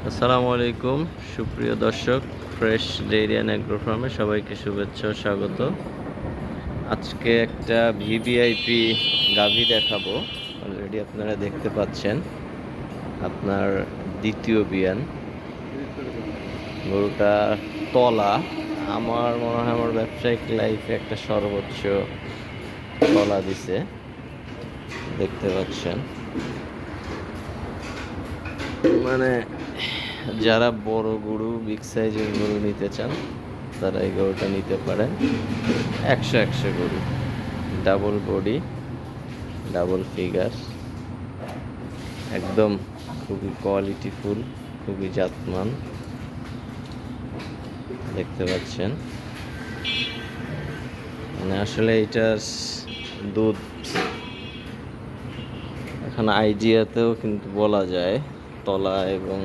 আসসালামু আলাইকুম সুপ্রিয় দর্শক, ফ্রেশ ডেইরি অ্যান্ড অ্যাগ্রো ফার্মে সবাইকে শুভেচ্ছা ও স্বাগত। আজকে একটা ভিভিআইপি গাভী দেখাবো। অলরেডি আপনারা দেখতে পাচ্ছেন, আপনার দ্বিতীয় বিয়ান গরুটা তলা। আমার মনে হয় আমার ব্যবসায়িক লাইফে একটা সর্বোচ্চ তলা দিছে, দেখতে পাচ্ছেন। মানে যারা বড় গরু, বিগ সাইজের গরু নিতে চান তারা এই গরুটা নিতে পারেন। 100 গরু, ডাবল বডি, ডাবল ফিগার, একদম খুবই কোয়ালিটিফুল, খুবই জাতমান, দেখতে পাচ্ছেন। মানে আসলে এটার দুধ এখন আইডিয়াতেও কিন্তু বলা যায়, তলা এবং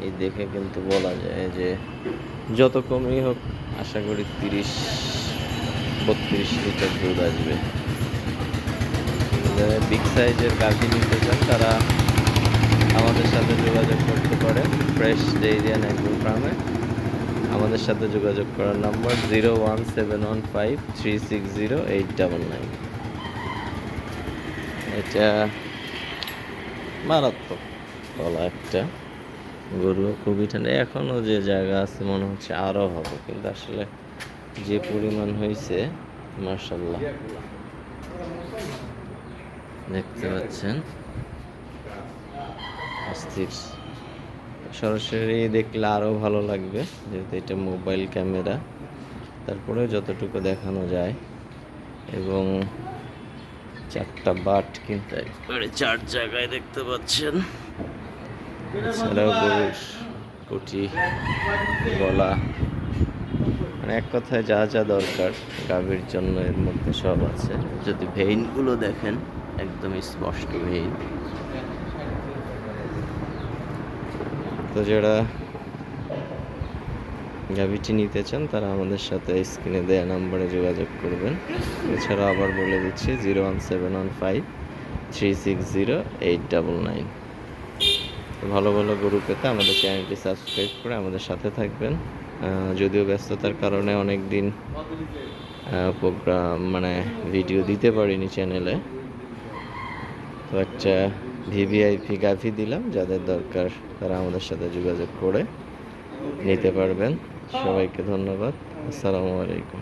এই দেখে কিন্তু বলা যায় যে যত কমই হোক আশা করি 30-32 লিটার দুধ আসবে। যারা বিগ সাইজের গাভী নিতে চান তারা আমাদের সাথে যোগাযোগ করতে পারেন ফ্রেশ ডেইরি অ্যান্ড অ্যাগ্রো ফার্মে। আমাদের সাথে যোগাযোগ করার নাম্বার 01715360899। এটা মারাত্মক তলা একটা গরু, খুবই ঠান্ডা। এখনও যে জায়গা আছে মনে হচ্ছে আরও হবে, কিন্তু আসলে যে পরিমাণ হয়েছে মাশাআল্লাহ, দেখতে পাচ্ছেন অস্থির। সরাসরি দেখলে আরও ভালো লাগবে, যেহেতু এটা মোবাইল ক্যামেরা, তারপরে যতটুকু দেখানো যায়। এবং 4টা বাট কিন্তু একবারে 4 জায়গায় দেখতে পাচ্ছেন। এছাড়াও গরুর কুটি, গলা, মানে এক কথায় যা যা দরকার গাভীর জন্য এর মধ্যে সব আছে। যদি ভেইনগুলো দেখেন, একদম স্পষ্ট ভেইন। তো যারা গাভীটি নিতে চান তারা আমাদের সাথে স্ক্রিনে দেওয়া নাম্বারে যোগাযোগ করবেন। এছাড়া আবার বলে দিচ্ছি 01715360899। ভালো ভালো গরু পেতে আমাদের চ্যানেলটি সাবস্ক্রাইব করে আমাদের সাথে থাকবেন। যদিও ব্যস্ততার কারণে অনেক দিন প্রোগ্রাম ভিডিও দিতে পারিনি চ্যানেলে, তো একটা ভিভিআইপি গাভী দিলাম। যাদের দরকার তারা আমাদের সাথে যোগাযোগ করে নিতে পারবেন। সবাইকে ধন্যবাদ। আসসালামু আলাইকুম।